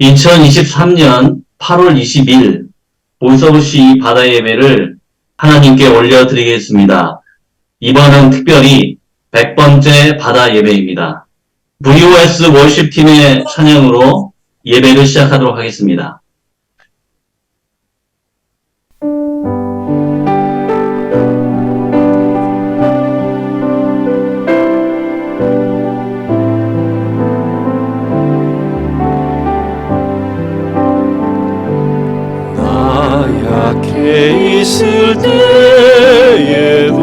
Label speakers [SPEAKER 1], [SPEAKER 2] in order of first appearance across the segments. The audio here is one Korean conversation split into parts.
[SPEAKER 1] 2023년 8월 20일 본서구시 바다 예배를 하나님께 올려드리겠습니다. 이번은 특별히 100번째 바다 예배입니다. VOS 월십팀의 찬양으로 예배를 시작하도록 하겠습니다.
[SPEAKER 2] 약해 있을 때에도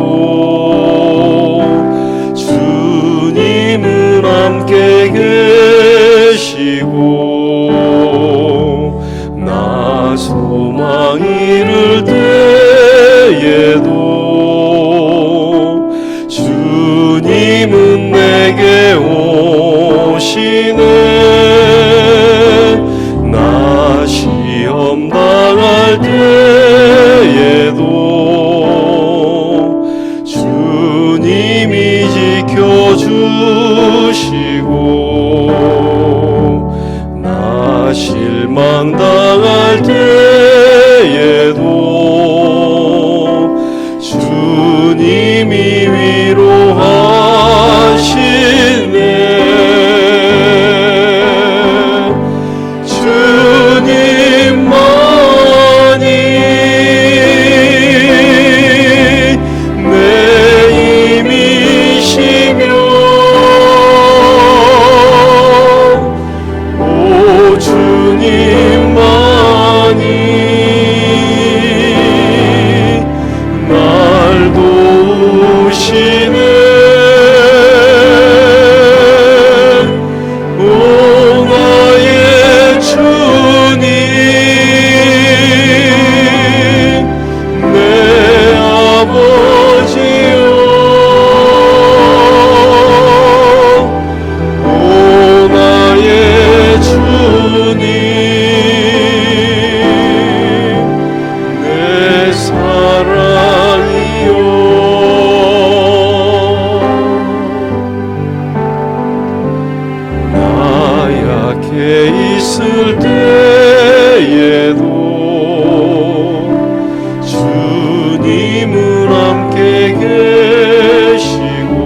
[SPEAKER 2] 주님은 함께 계시고, 나 소망 잃을 때에도 주님은 내게 오시네. 나 시험 당할 때에도 주님이 지켜주시고, 나 실망 당할 때에도 주님이 위로하시네. 있을 때에도 주님은 함께 계시고,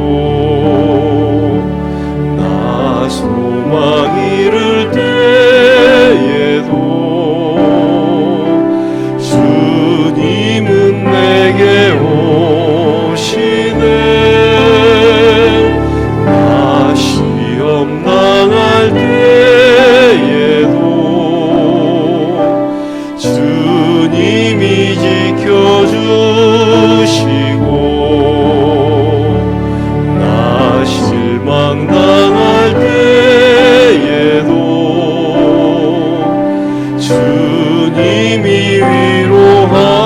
[SPEAKER 2] 나 소망 잃을 때에도 주님은 내게 오시네. 나 시험 당할 때에도 주님이 지켜주시고, 나 실망 당할 때에도 주님이 위로하시네.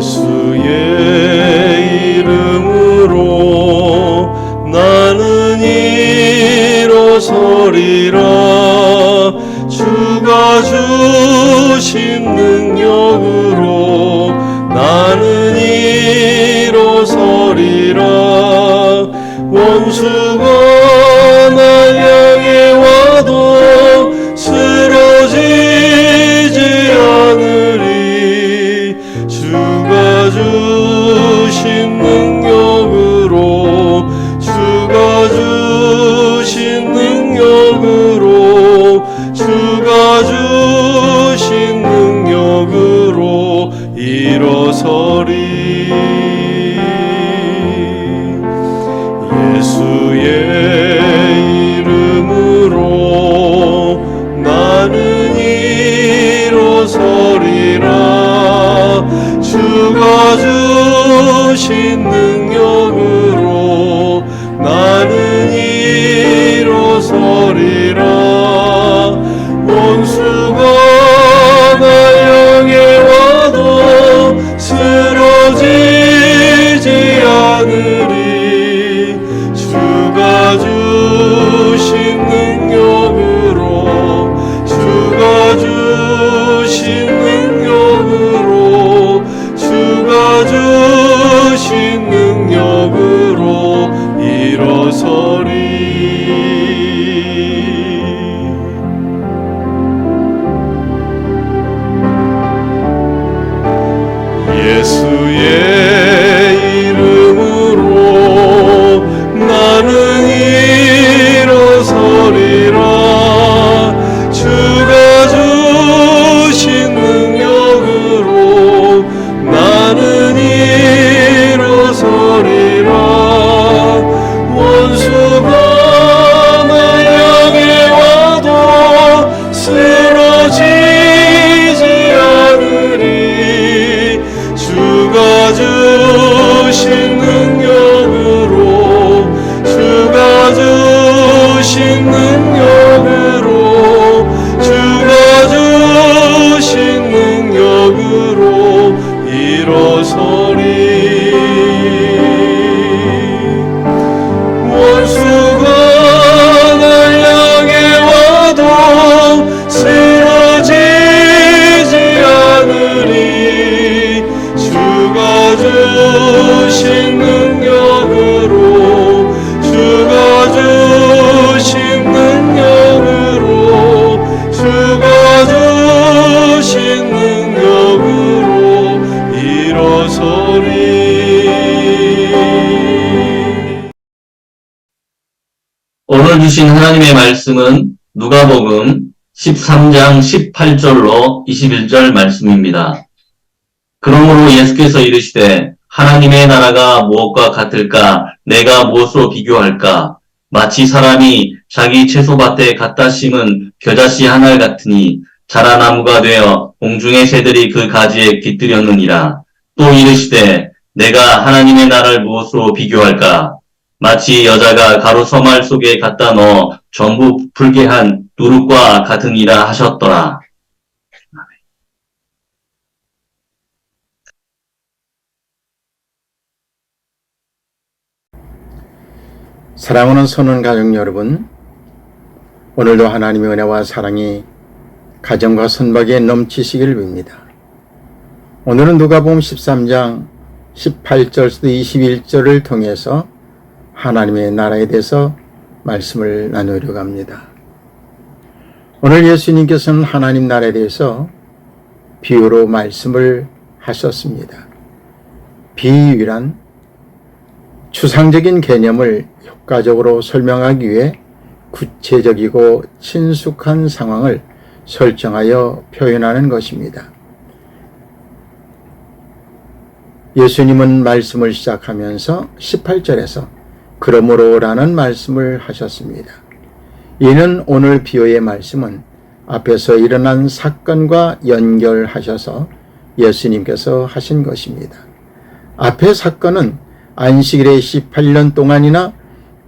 [SPEAKER 2] 예수 예수의 이름으로 나는 일어서리라. 주가 주신 능력으로 나는 일어서리라. 원수가 날 향해 와도 쓰러지지 않으리. 주가 주신 능력으로 주가 주신 능력으로 주가 주신 능력으로 일어서리. 예수의 이름으로 나는 일어서리라. 주가 주신 능력으로 나는 일어서리라. 원수가 날 향해 와도 쓰러지지 않으리. 주가 주신 능력으로 주가 주신 능력으로 주가 주신 능력으로 일어서리. 예수의 이름으로 나는 일어서리라. 주가 주신 능력으로 나는 일어서리라. 원수가 날 향해 와도 쓰러지지 않으리. 주가 주신 능력으로 주가 주신 능력으로 주가 주신 능력으로 일어서리. 원수가 날 향해 와도 쓰러지지 않으리. 주가 주신 능력으로 주가 주신 능력으로 주가 주신 능력으로 일어서리.
[SPEAKER 1] 오늘 주신 하나님의 말씀은 누가복음 13장 18절로 21절 말씀입니다. 그러므로 예수께서 이르시되 하나님의 나라가 무엇과 같을까? 내가 무엇으로 비교할까? 마치 사람이 자기 채소밭에 갖다 심은 겨자씨 한 알 같으니 자라나무가 되어 공중의 새들이 그 가지에 깃들였느니라. 또 이르시되 내가 하나님의 나라를 무엇으로 비교할까? 마치 여자가 가루 서말 속에 갖다 넣어 전부 풀게 한 누룩과 같으니라 하셨더라.
[SPEAKER 3] 사랑하는 선원 가족 여러분, 오늘도 하나님의 은혜와 사랑이 가정과 선박에 넘치시기를 빕니다. 오늘은 누가복음 13장 18절부터 21절을 통해서 하나님의 나라에 대해서 말씀을 나누려고 합니다. 오늘 예수님께서는 하나님 나라에 대해서 비유로 말씀을 하셨습니다. 비유란 추상적인 개념을 효과적으로 설명하기 위해 구체적이고 친숙한 상황을 설정하여 표현하는 것입니다. 예수님은 말씀을 시작하면서 18절에서 그러므로 라는 말씀을 하셨습니다. 이는 오늘 비유의 말씀은 앞에서 일어난 사건과 연결하셔서 예수님께서 하신 것입니다. 앞의 사건은 안식일에 18년 동안이나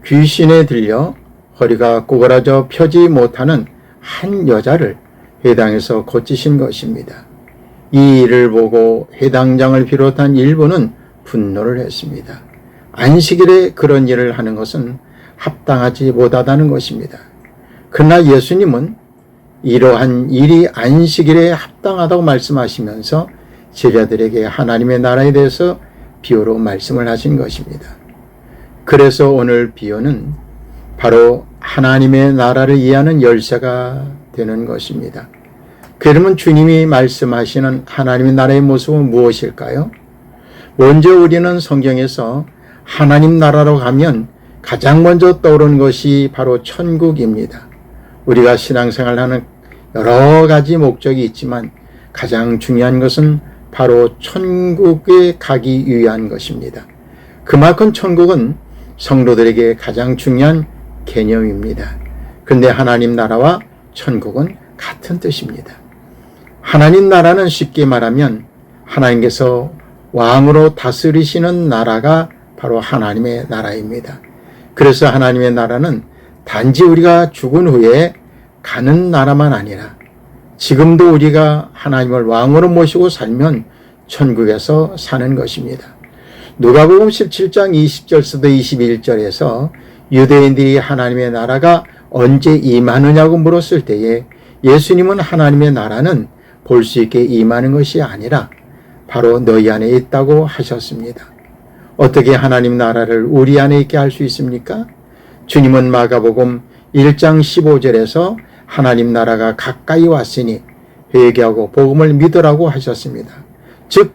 [SPEAKER 3] 귀신에 들려 허리가 꼬그라져 펴지 못하는 한 여자를 회당에서 고치신 것입니다. 이 일을 보고 해당장을 비롯한 일부는 분노를 했습니다. 안식일에 그런 일을 하는 것은 합당하지 못하다는 것입니다. 그러나 예수님은 이러한 일이 안식일에 합당하다고 말씀하시면서 제자들에게 하나님의 나라에 대해서 비유로 말씀을 하신 것입니다. 그래서 오늘 비유는 바로 하나님의 나라를 이해하는 열쇠가 되는 것입니다. 그러면 주님이 말씀하시는 하나님의 나라의 모습은 무엇일까요? 먼저 우리는 성경에서 하나님 나라로 가면 가장 먼저 떠오르는 것이 바로 천국입니다. 우리가 신앙생활하는 여러 가지 목적이 있지만 가장 중요한 것은 바로 천국에 가기 위한 것입니다. 그만큼 천국은 성도들에게 가장 중요한 개념입니다. 그런데 하나님 나라와 천국은 같은 뜻입니다. 하나님 나라는 쉽게 말하면 하나님께서 왕으로 다스리시는 나라가 바로 하나님의 나라입니다. 그래서 하나님의 나라는 단지 우리가 죽은 후에 가는 나라만 아니라 지금도 우리가 하나님을 왕으로 모시고 살면 천국에서 사는 것입니다. 누가복음 17장 20절부터 21절에서 유대인들이 하나님의 나라가 언제 임하느냐고 물었을 때에 예수님은 하나님의 나라는 볼 수 있게 임하는 것이 아니라 바로 너희 안에 있다고 하셨습니다. 어떻게 하나님 나라를 우리 안에 있게 할 수 있습니까? 주님은 마가복음 1장 15절에서 하나님 나라가 가까이 왔으니 회개하고 복음을 믿으라고 하셨습니다. 즉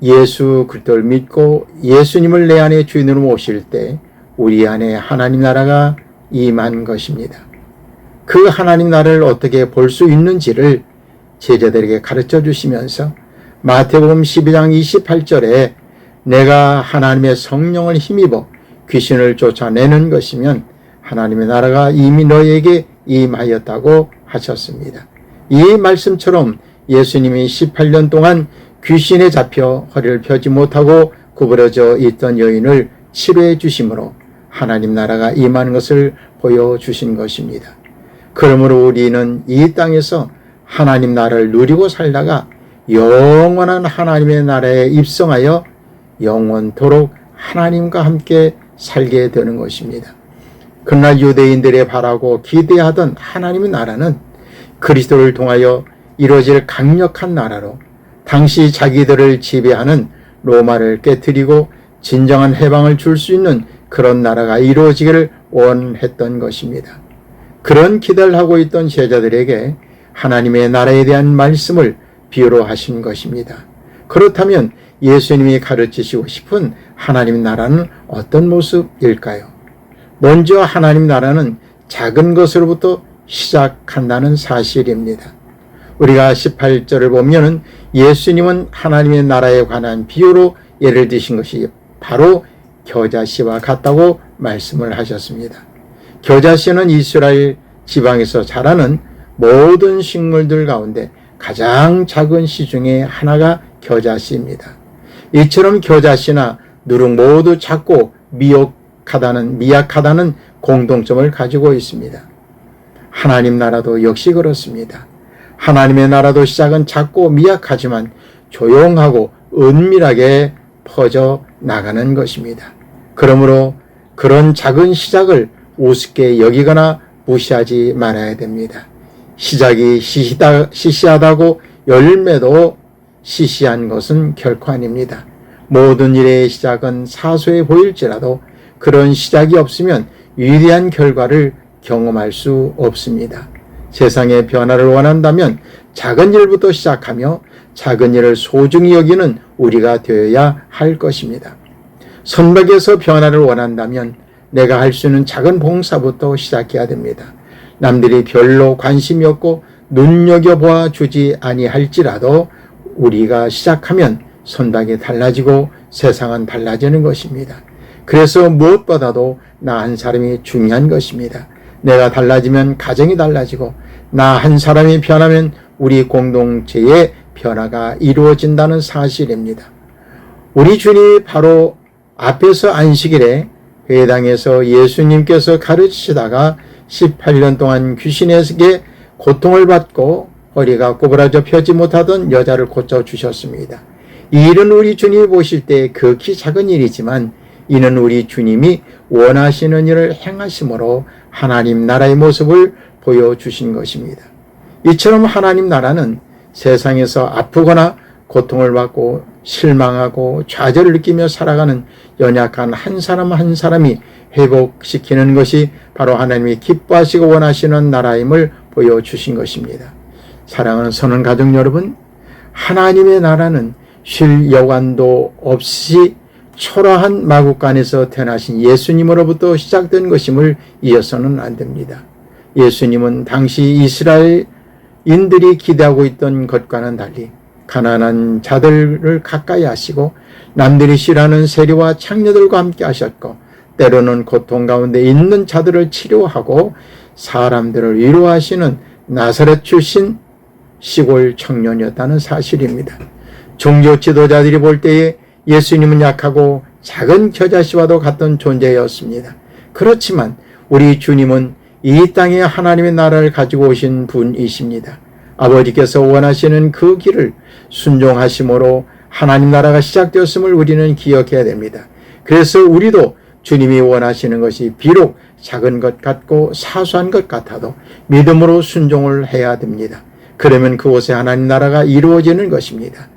[SPEAKER 3] 예수 그리스도를 믿고 예수님을 내 안에 주인으로 모실 때 우리 안에 하나님 나라가 임한 것입니다. 그 하나님 나라를 어떻게 볼 수 있는지를 제자들에게 가르쳐 주시면서 마태복음 12장 28절에 내가 하나님의 성령을 힘입어 귀신을 쫓아내는 것이면 하나님의 나라가 이미 너희에게 임하였다고 하셨습니다. 이 말씀처럼 예수님이 18년 동안 귀신에 잡혀 허리를 펴지 못하고 구부러져 있던 여인을 치료해 주심으로 하나님 나라가 임하는 것을 보여주신 것입니다. 그러므로 우리는 이 땅에서 하나님 나라를 누리고 살다가 영원한 하나님의 나라에 입성하여 영원토록 하나님과 함께 살게 되는 것입니다. 그러나 유대인들이 바라고 기대하던 하나님의 나라는 그리스도를 통하여 이루어질 강력한 나라로 당시 자기들을 지배하는 로마를 깨뜨리고 진정한 해방을 줄 수 있는 그런 나라가 이루어지기를 원했던 것입니다. 그런 기대를 하고 있던 제자들에게 하나님의 나라에 대한 말씀을 비유로 하신 것입니다. 그렇다면 예수님이 가르치시고 싶은 하나님 나라는 어떤 모습일까요? 먼저 하나님 나라는 작은 것으로부터 시작한다는 사실입니다. 우리가 18절을 보면은 예수님은 하나님의 나라에 관한 비유로 예를 드신 것이 바로 겨자씨와 같다고 말씀을 하셨습니다. 겨자씨는 이스라엘 지방에서 자라는 모든 식물들 가운데 가장 작은 씨 중에 하나가 겨자씨입니다. 이처럼 겨자씨나 누룩 모두 작고 미약하다는 공동점을 가지고 있습니다. 하나님 나라도 역시 그렇습니다. 하나님의 나라도 시작은 작고 미약하지만 조용하고 은밀하게 퍼져 나가는 것입니다. 그러므로 그런 작은 시작을 우습게 여기거나 무시하지 말아야 됩니다. 시작이 시시하다고 열매도 시시한 것은 결코 아닙니다. 모든 일의 시작은 사소해 보일지라도 그런 시작이 없으면 위대한 결과를 경험할 수 없습니다. 세상의 변화를 원한다면 작은 일부터 시작하며 작은 일을 소중히 여기는 우리가 되어야 할 것입니다. 선박에서 변화를 원한다면 내가 할 수 있는 작은 봉사부터 시작해야 됩니다. 남들이 별로 관심이 없고 눈여겨보아 주지 아니할지라도 우리가 시작하면 선박이 달라지고 세상은 달라지는 것입니다. 그래서 무엇보다도 나 한 사람이 중요한 것입니다. 내가 달라지면 가정이 달라지고 나 한 사람이 변하면 우리 공동체의 변화가 이루어진다는 사실입니다. 우리 주님이 바로 앞에서 안식일에 회당에서 예수님께서 가르치시다가 18년 동안 귀신에게 고통을 받고 허리가 구부러져 펴지 못하던 여자를 고쳐주셨습니다. 이 일은 우리 주님이 보실 때 극히 작은 일이지만 이는 우리 주님이 원하시는 일을 행하심으로 하나님 나라의 모습을 보여주신 것입니다. 이처럼 하나님 나라는 세상에서 아프거나 고통을 받고 실망하고 좌절을 느끼며 살아가는 연약한 한 사람 한 사람이 회복시키는 것이 바로 하나님이 기뻐하시고 원하시는 나라임을 보여주신 것입니다. 사랑하는 선한 가족 여러분, 하나님의 나라는 쉴 여관도 없이 초라한 마국간에서 태어나신 예수님으로부터 시작된 것임을 잊어서는 안 됩니다. 예수님은 당시 이스라엘인들이 기대하고 있던 것과는 달리 가난한 자들을 가까이 하시고 남들이 싫어하는 세리와 창녀들과 함께 하셨고 때로는 고통 가운데 있는 자들을 치료하고 사람들을 위로하시는 나사렛 출신 시골 청년이었다는 사실입니다. 종교 지도자들이 볼 때에 예수님은 약하고 작은 겨자씨와도 같던 존재였습니다. 그렇지만 우리 주님은 이 땅에 하나님의 나라를 가지고 오신 분이십니다. 아버지께서 원하시는 그 길을 순종하심으로 하나님 나라가 시작되었음을 우리는 기억해야 됩니다. 그래서 우리도 주님이 원하시는 것이 비록 작은 것 같고 사소한 것 같아도 믿음으로 순종을 해야 됩니다. 그러면 그곳에 하나님 나라가 이루어지는 것입니다.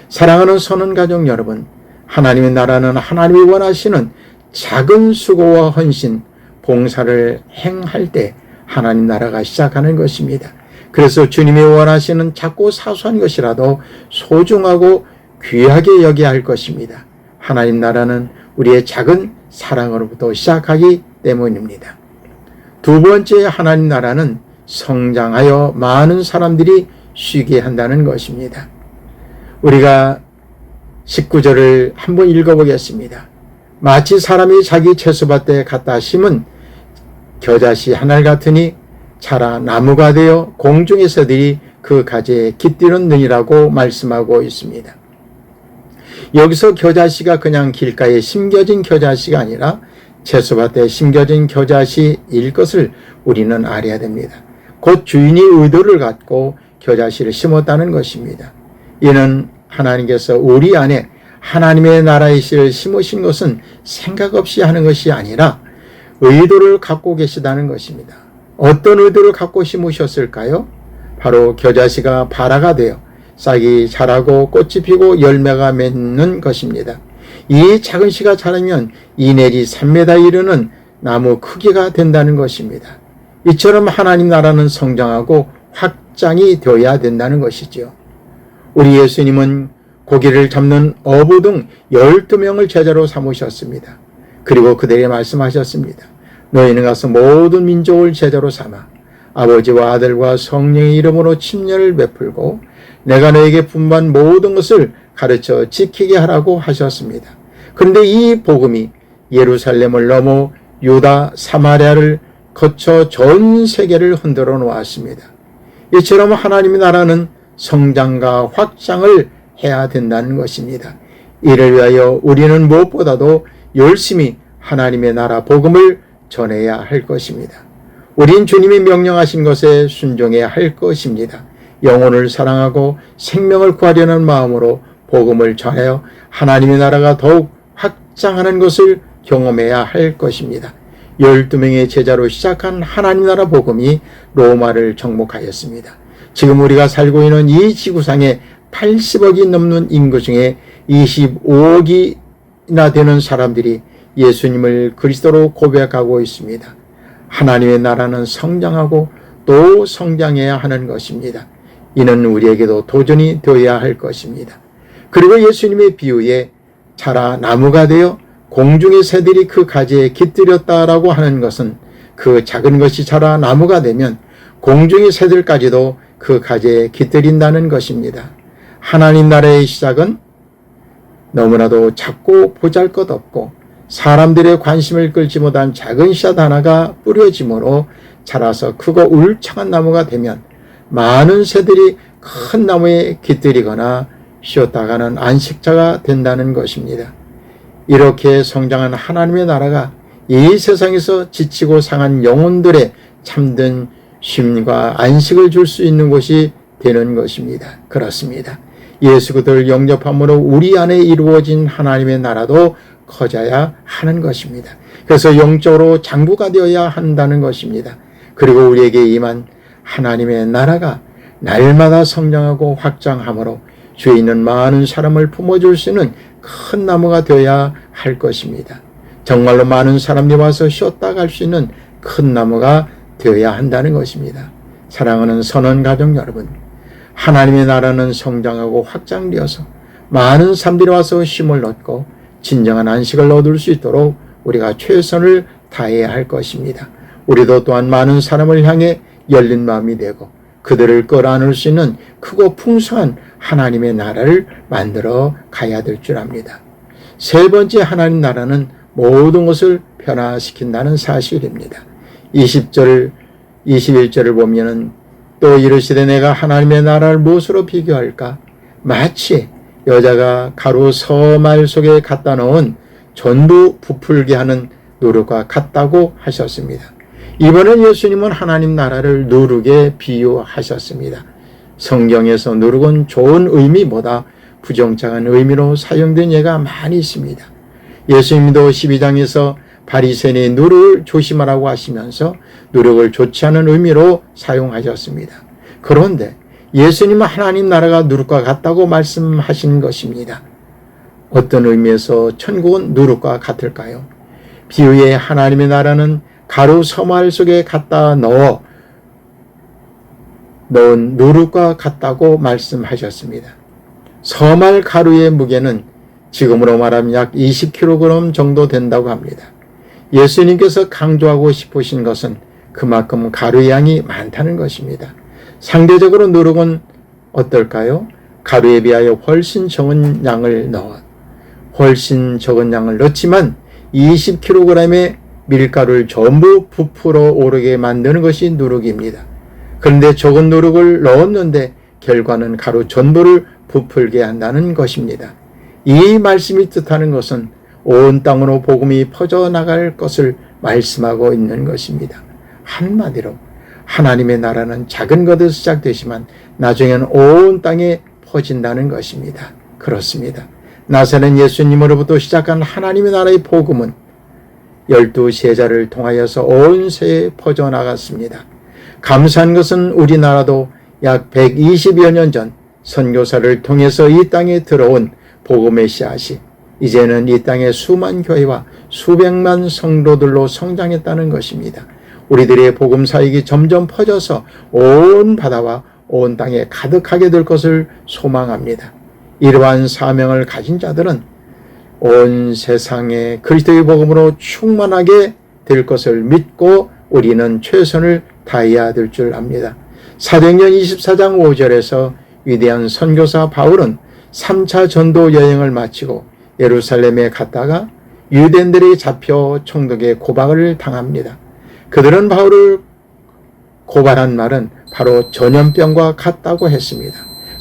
[SPEAKER 3] 사랑하는 선한 가족 여러분, 하나님의 나라는 하나님이 원하시는 작은 수고와 헌신, 봉사를 행할 때 하나님 나라가 시작하는 것입니다. 그래서 주님이 원하시는 작고 사소한 것이라도 소중하고 귀하게 여겨야 할 것입니다. 하나님 나라는 우리의 작은 사랑으로부터 시작하기 때문입니다. 두 번째, 하나님 나라는 성장하여 많은 사람들이 쉬게 한다는 것입니다. 우리가 19절을 한번 읽어보겠습니다. 마치 사람이 자기 채소밭에 갖다 심은 겨자씨 하나 같으니 자라 나무가 되어 공중의 새들이 그 가지에 깃들었느니라고 말씀하고 있습니다. 여기서 겨자씨가 그냥 길가에 심겨진 겨자씨가 아니라 채소밭에 심겨진 겨자씨일 것을 우리는 알아야 됩니다. 곧 주인이 의도를 갖고 겨자씨를 심었다는 것입니다. 이는 하나님께서 우리 안에 하나님의 나라의 씨를 심으신 것은 생각 없이 하는 것이 아니라 의도를 갖고 계시다는 것입니다. 어떤 의도를 갖고 심으셨을까요? 바로 겨자씨가 발화가 되어 싹이 자라고 꽃이 피고 열매가 맺는 것입니다. 이 작은 씨가 자라면 2 내지 3m 이르는 나무 크기가 된다는 것입니다. 이처럼 하나님 나라는 성장하고 확장이 되어야 된다는 것이지요. 우리 예수님은 고기를 잡는 어부 등 12명을 제자로 삼으셨습니다. 그리고 그들에게 말씀하셨습니다. 너희는 가서 모든 민족을 제자로 삼아 아버지와 아들과 성령의 이름으로 침례를 베풀고 내가 너에게 분부한 모든 것을 가르쳐 지키게 하라고 하셨습니다. 그런데 이 복음이 예루살렘을 넘어 유다, 사마리아를 거쳐 전 세계를 흔들어 놓았습니다. 이처럼 하나님의 나라는 성장과 확장을 해야 된다는 것입니다. 이를 위하여 우리는 무엇보다도 열심히 하나님의 나라 복음을 전해야 할 것입니다. 우린 주님이 명령하신 것에 순종해야 할 것입니다. 영혼을 사랑하고 생명을 구하려는 마음으로 복음을 전하여 하나님의 나라가 더욱 확장하는 것을 경험해야 할 것입니다. 12명의 제자로 시작한 하나님 나라 복음이 로마를 정복하였습니다. 지금 우리가 살고 있는 이 지구상에 80억이 넘는 인구 중에 25억이나 되는 사람들이 예수님을 그리스도로 고백하고 있습니다. 하나님의 나라는 성장하고 또 성장해야 하는 것입니다. 이는 우리에게도 도전이 되어야 할 것입니다. 그리고 예수님의 비유에 자라 나무가 되어 공중의 새들이 그 가지에 깃들였다라고 하는 것은 그 작은 것이 자라 나무가 되면 공중의 새들까지도 그 가지에 깃들인다는 것입니다. 하나님 나라의 시작은 너무나도 작고 보잘것없고 사람들의 관심을 끌지 못한 작은 씨앗 하나가 뿌려짐으로 자라서 크고 울창한 나무가 되면 많은 새들이 큰 나무에 깃들이거나 쉬었다가는 안식자가 된다는 것입니다. 이렇게 성장한 하나님의 나라가 이 세상에서 지치고 상한 영혼들의 참된 쉼과 안식을 줄 수 있는 곳이 되는 것입니다. 그렇습니다. 예수 그리스도를 영접함으로 우리 안에 이루어진 하나님의 나라도 커져야 하는 것입니다. 그래서 영적으로 장부가 되어야 한다는 것입니다. 그리고 우리에게 임한 하나님의 나라가 날마다 성장하고 확장함으로 주에 있는 많은 사람을 품어줄 수 있는 큰 나무가 되어야 할 것입니다. 정말로 많은 사람들이 와서 쉬었다 갈 수 있는 큰 나무가 되어야 한다는 것입니다. 사랑하는 선원 가족 여러분, 하나님의 나라는 성장하고 확장되어서 많은 사람들이 와서 쉼을 얻고 진정한 안식을 얻을 수 있도록 우리가 최선을 다해야 할 것입니다. 우리도 또한 많은 사람을 향해 열린 마음이 되고 그들을 끌어안을 수 있는 크고 풍성한 하나님의 나라를 만들어 가야 될 줄 압니다. 세 번째, 하나님 나라는 모든 것을 변화시킨다는 사실입니다. 20절, 21절을 보면은 또 이르시되 내가 하나님의 나라를 무엇으로 비교할까? 마치 여자가 가루 서말 속에 갖다 넣은 전부 부풀게 하는 누룩과 같다고 하셨습니다. 이번엔 예수님은 하나님 나라를 누룩에 비유하셨습니다. 성경에서 누룩은 좋은 의미보다 부정적인 의미로 사용된 예가 많이 있습니다. 예수님도 12장에서 바리새인의 누룩을 조심하라고 하시면서 누룩을 좋지 않은 의미로 사용하셨습니다. 그런데 예수님은 하나님 나라가 누룩과 같다고 말씀하신 것입니다. 어떤 의미에서 천국은 누룩과 같을까요? 비유에 하나님의 나라는 가루 서말 속에 갖다 넣은 누룩과 같다고 말씀하셨습니다. 서말 가루의 무게는 지금으로 말하면 약 20kg 정도 된다고 합니다. 예수님께서 강조하고 싶으신 것은 그만큼 가루의 양이 많다는 것입니다. 상대적으로 누룩은 어떨까요? 가루에 비하여 훨씬 적은 양을 넣지만 20kg의 밀가루를 전부 부풀어 오르게 만드는 것이 누룩입니다. 그런데 적은 누룩을 넣었는데 결과는 가루 전부를 부풀게 한다는 것입니다. 이 말씀이 뜻하는 것은 온 땅으로 복음이 퍼져나갈 것을 말씀하고 있는 것입니다. 한마디로 하나님의 나라는 작은 것에서 시작되지만 나중에는 온 땅에 퍼진다는 것입니다. 그렇습니다. 나사렛 예수님으로부터 시작한 하나님의 나라의 복음은 12세자를 통하여서 온 세에 퍼져나갔습니다. 감사한 것은 우리나라도 약 120여 년 전 선교사를 통해서 이 땅에 들어온 복음의 씨앗이 이제는 이 땅의 수만 교회와 수백만 성도들로 성장했다는 것입니다. 우리들의 복음 사역이 점점 퍼져서 온 바다와 온 땅에 가득하게 될 것을 소망합니다. 이러한 사명을 가진 자들은 온 세상에 그리스도의 복음으로 충만하게 될 것을 믿고 우리는 최선을 다해야 될 줄 압니다. 사도행전 24장 5절에서 위대한 선교사 바울은 3차 전도 여행을 마치고 예루살렘에 갔다가 유대인들이 잡혀 총독의 고박을 당합니다. 그들은 바울을 고발한 말은 바로 전염병과 같다고 했습니다.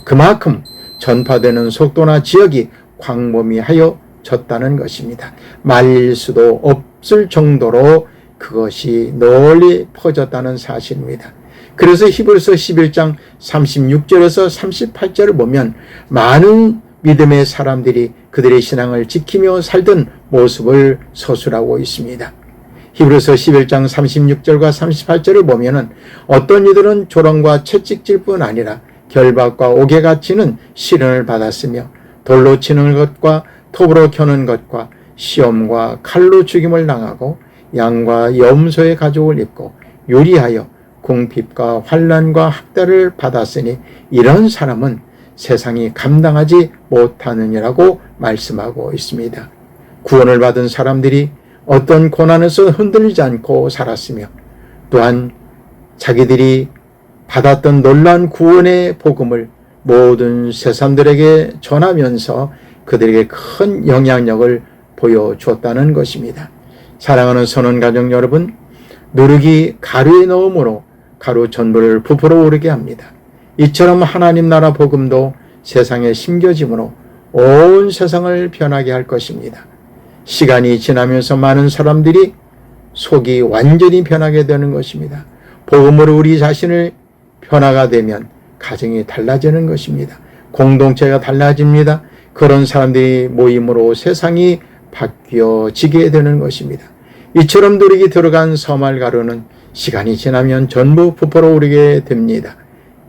[SPEAKER 3] 그만큼 전파되는 속도나 지역이 광범위하여졌다는 것입니다. 말릴 수도 없을 정도로 그것이 널리 퍼졌다는 사실입니다. 그래서 히브리서 11장 36절에서 38절을 보면 많은 믿음의 사람들이 그들의 신앙을 지키며 살던 모습을 서술하고 있습니다. 히브리서 11장 36절과 38절을 보면은 어떤 이들은 조롱과 채찍질 뿐 아니라 결박과 옥에가 치는 시련을 받았으며 돌로 치는 것과 톱으로 켜는 것과 시험과 칼로 죽임을 당하고 양과 염소의 가죽을 입고 유리하여 궁핍과 환난과 학대를 받았으니 이런 사람은 세상이 감당하지 못하느니라고 말씀하고 있습니다. 구원을 받은 사람들이 어떤 고난에서 흔들리지 않고 살았으며 또한 자기들이 받았던 놀라운 구원의 복음을 모든 세상들에게 전하면서 그들에게 큰 영향력을 보여주었다는 것입니다. 사랑하는 선원 가족 여러분, 누룩이 가루에 넣음으로 가루 전부를 부풀어 오르게 합니다. 이처럼 하나님 나라 복음도 세상에 심겨짐으로 온 세상을 변하게 할 것입니다. 시간이 지나면서 많은 사람들이 속이 완전히 변하게 되는 것입니다. 복음으로 우리 자신을 변화가 되면 가정이 달라지는 것입니다. 공동체가 달라집니다. 그런 사람들이 모임으로 세상이 바뀌어지게 되는 것입니다. 이처럼 누룩이 들어간 서말가루는 시간이 지나면 전부 부풀어 오르게 됩니다.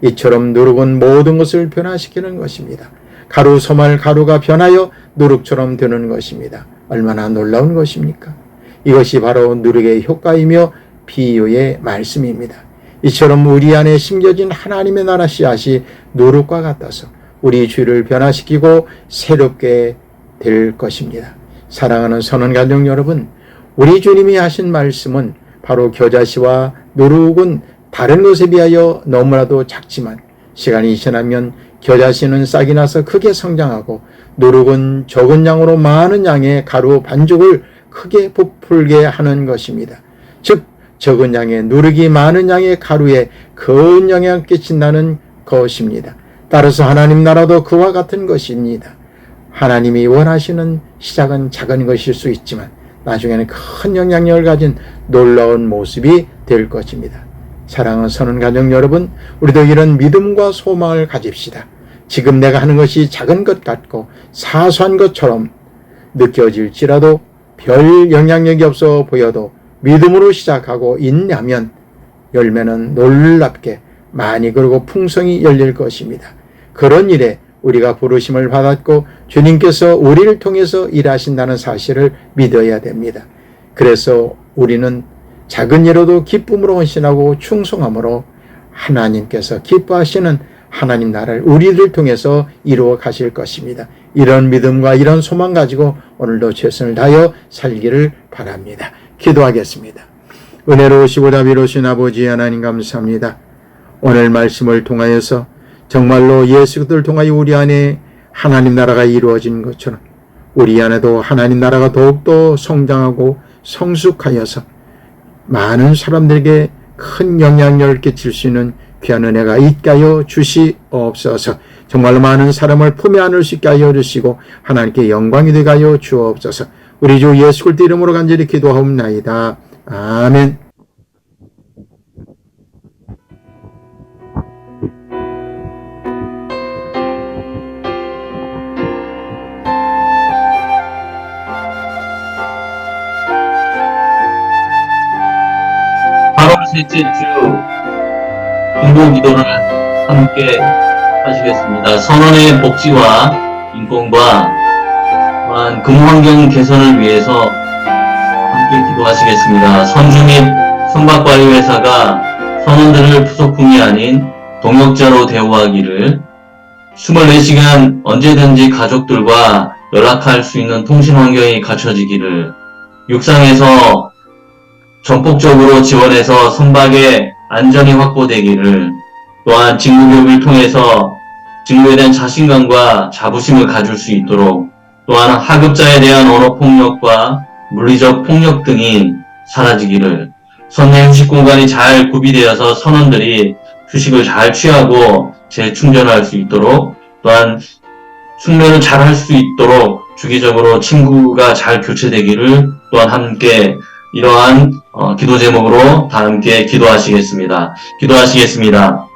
[SPEAKER 3] 이처럼 누룩은 모든 것을 변화시키는 것입니다. 가루, 서말, 가루가 변하여 누룩처럼 되는 것입니다. 얼마나 놀라운 것입니까? 이것이 바로 누룩의 효과이며 비유의 말씀입니다. 이처럼 우리 안에 심겨진 하나님의 나라 씨앗이 누룩과 같아서 우리 주위를 변화시키고 새롭게 될 것입니다. 사랑하는 선원가족 여러분, 우리 주님이 하신 말씀은 바로 겨자씨와 누룩은 다른 것에 비하여 너무나도 작지만 시간이 지나면 겨자씨는 싹이 나서 크게 성장하고 누룩은 적은 양으로 많은 양의 가루 반죽을 크게 부풀게 하는 것입니다. 즉 적은 양의 누룩이 많은 양의 가루에 큰 영향을 끼친다는 것입니다. 따라서 하나님 나라도 그와 같은 것입니다. 하나님이 원하시는 시작은 작은 것일 수 있지만 나중에는 큰 영향력을 가진 놀라운 모습이 될 것입니다. 사랑하는 선원가족 여러분, 우리도 이런 믿음과 소망을 가집시다. 지금 내가 하는 것이 작은 것 같고 사소한 것처럼 느껴질지라도 별 영향력이 없어 보여도 믿음으로 시작하고 인내하면 열매는 놀랍게 많이 그리고 풍성이 열릴 것입니다. 그런 일에 우리가 부르심을 받았고 주님께서 우리를 통해서 일하신다는 사실을 믿어야 됩니다. 그래서 우리는 작은 일로도 기쁨으로 헌신하고 충성함으로 하나님께서 기뻐하시는 하나님 나라를 우리를 통해서 이루어 가실 것입니다. 이런 믿음과 이런 소망 가지고 오늘도 최선을 다하여 살기를 바랍니다. 기도하겠습니다. 은혜로우시고 자비로우신 아버지 하나님 감사합니다. 오늘 말씀을 통하여서 정말로 예수 그리스도를 통하여 우리 안에 하나님 나라가 이루어진 것처럼 우리 안에도 하나님 나라가 더욱더 성장하고 성숙하여서 많은 사람들에게 큰 영향력을 끼칠 수 있는 귀한 은혜가 있게 하여 주시옵소서. 정말로 많은 사람을 품에 안을 수 있게 하여 주시고 하나님께 영광이 되게 하여 주옵소서. 우리 주 예수 그리스도 이름으로 간절히 기도하옵나이다. 아멘.
[SPEAKER 1] 셋째 주 중보 기도를 함께 하시겠습니다. 선원의 복지와 인권과 또한 근무환경 개선을 위해서 함께 기도하시겠습니다. 선주 및 선박관리회사가 선원들을 부속품이 아닌 동역자로 대우하기를, 24시간 언제든지 가족들과 연락할 수 있는 통신 환경이 갖춰지기를, 육상에서 전폭적으로 지원해서 선박의 안전이 확보되기를, 또한 직무교육을 통해서 직무에 대한 자신감과 자부심을 가질 수 있도록, 또한 하급자에 대한 언어폭력과 물리적 폭력 등이 사라지기를, 선내 휴식 공간이 잘 구비되어서 선원들이 휴식을 잘 취하고 재충전할 수 있도록, 또한 숙면을 잘 할 수 있도록 주기적으로 친구가 잘 교체되기를 또한 함께 이러한 기도 제목으로 다 함께 기도하시겠습니다. 기도하시겠습니다.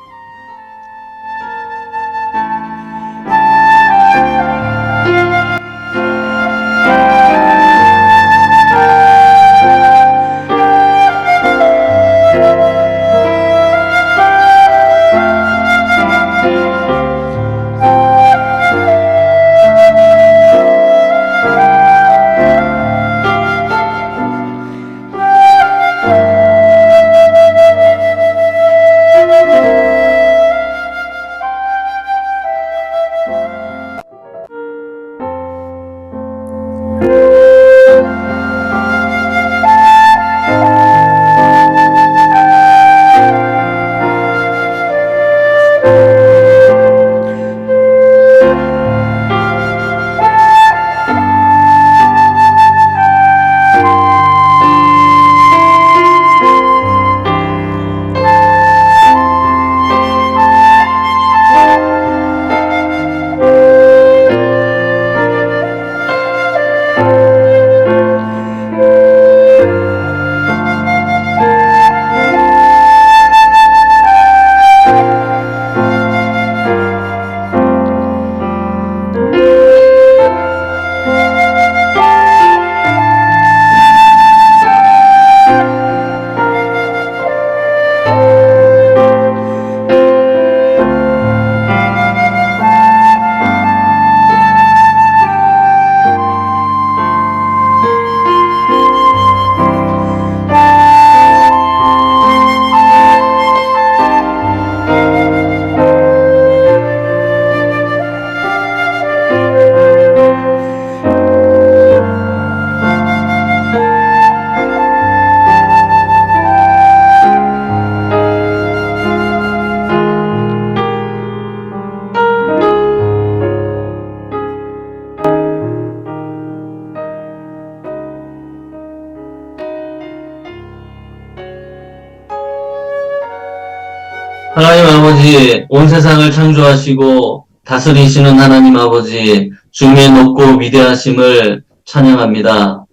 [SPEAKER 1] 하나님 아버지, 온 세상을 창조하시고 다스리시는 하나님 아버지, 주님의 높고 위대하심을 찬양합니다.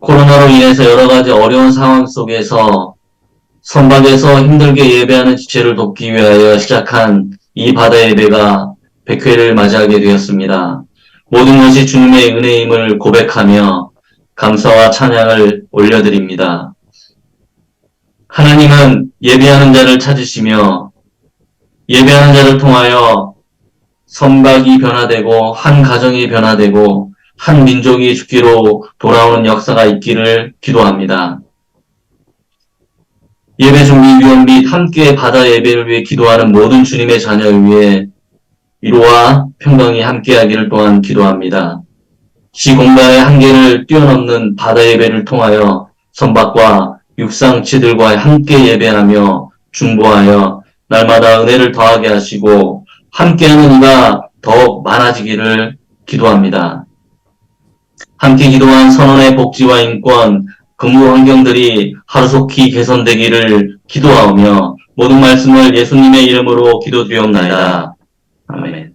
[SPEAKER 1] 코로나로 인해서 여러 가지 어려운 상황 속에서 선박에서 힘들게 예배하는 지체를 돕기 위하여 시작한 이 바다 예배가 100회를 맞이하게 되었습니다. 모든 것이 주님의 은혜임을 고백하며 감사와 찬양을 올려드립니다. 하나님은 예배하는 자를 찾으시며 예배하는 자를 통하여 선박이 변화되고 한 가정이 변화되고 한 민족이 죽기로 돌아오는 역사가 있기를 기도합니다. 예배 준비위원 및 함께 바다 예배를 위해 기도하는 모든 주님의 자녀를 위해 위로와 평강이 함께하기를 또한 기도합니다. 시 공간의 한계를 뛰어넘는 바다 예배를 통하여 선박과 육상치들과 함께 예배하며 중보하여 날마다 은혜를 더하게 하시고 함께하는 이가 더 많아지기를 기도합니다. 함께 기도한 선언의 복지와 인권, 근무 환경들이 하루속히 개선되기를 기도하며 모든 말씀을 예수님의 이름으로 기도드리옵나이다. 아멘.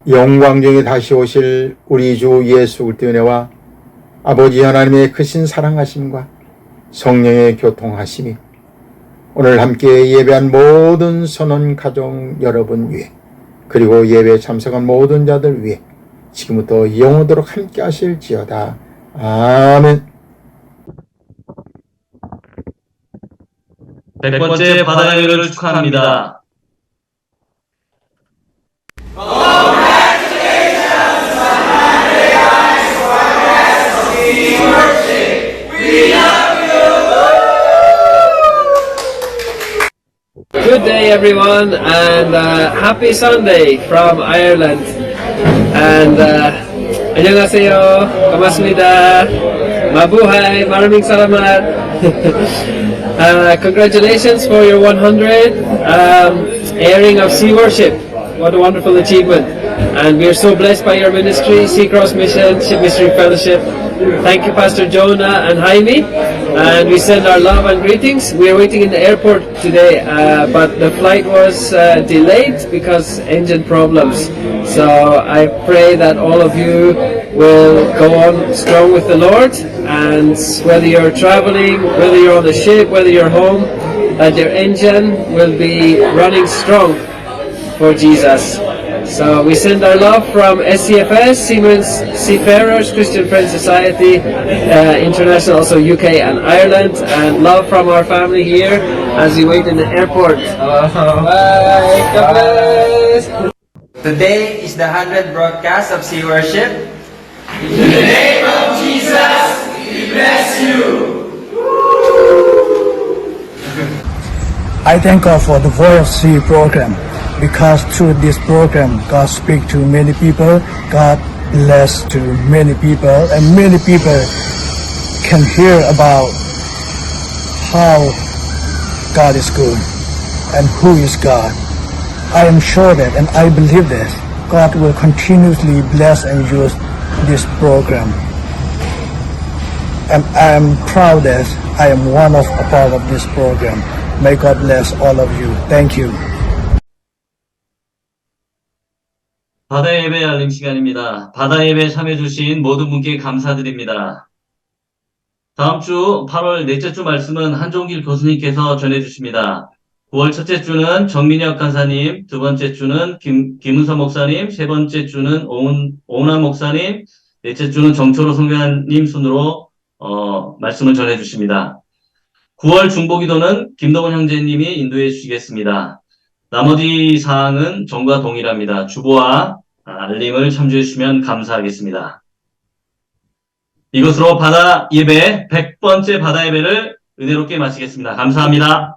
[SPEAKER 3] 영광 중에 다시 오실 우리 주 예수 그리스도의 은혜와 아버지 하나님의 크신 사랑하심과 성령의 교통하심이 오늘 함께 예배한 모든 선원 가정 여러분 위에 그리고 예배에 참석한 모든 자들 위에 지금부터 영원토록 함께 하실지어다. 아멘.
[SPEAKER 1] 100번째 바다 예배를 축하합니다.
[SPEAKER 4] Good day, everyone, and happy Sunday from Ireland. And 안녕하세요, 고맙습니다, mabuhay, maraming salamat. Congratulations for your 100 airing of Sea Worship. What a wonderful achievement. And we are so blessed by your ministry, Sea Cross Mission, Ship Mystery Fellowship. Thank you, Pastor Jonah and Jaime. And we send our love and greetings. We are waiting in the airport today, but the flight was delayed because engine problems. So I pray that all of you will go on strong with the Lord, and whether you're traveling, whether you're on the ship, whether you're home, that your engine will be running strong for Jesus. So we send our love from SCFS, Siemens Seafarers, Christian Friends Society, International, also UK and Ireland, and love from our family here as we wait in the airport. Bye, God bless.
[SPEAKER 5] Today is the 100th broadcast of Sea Worship.
[SPEAKER 6] I thank God for the Voice of Sea program, because through this program, God speaks to many people, God bless to many people, and many people can hear about how God is good and who is God. I am sure that, and I believe that, God will continuously bless and use this program. And I am proud that I am one of a part of this program. May God bless all of you. Thank you.
[SPEAKER 1] 바다 예배 알림 시간입니다. 바다 예배 참여해주신 모든 분께 감사드립니다. 다음 주 8월 넷째 주 말씀은 한종길 교수님께서 전해주십니다. 9월 첫째 주는 정민혁 간사님, 두 번째 주는 김은서 목사님, 세 번째 주는 오은환 목사님, 넷째 주는 정초로 성교사님 순으로 말씀을 전해주십니다. 9월 중보기도는 김동훈 형제님이 인도해 주시겠습니다. 나머지 사항은 전과 동일합니다. 주보와 알림을 참조해 주시면 감사하겠습니다. 이것으로 바다 예배 100번째 바다 예배를 은혜롭게 마치겠습니다. 감사합니다.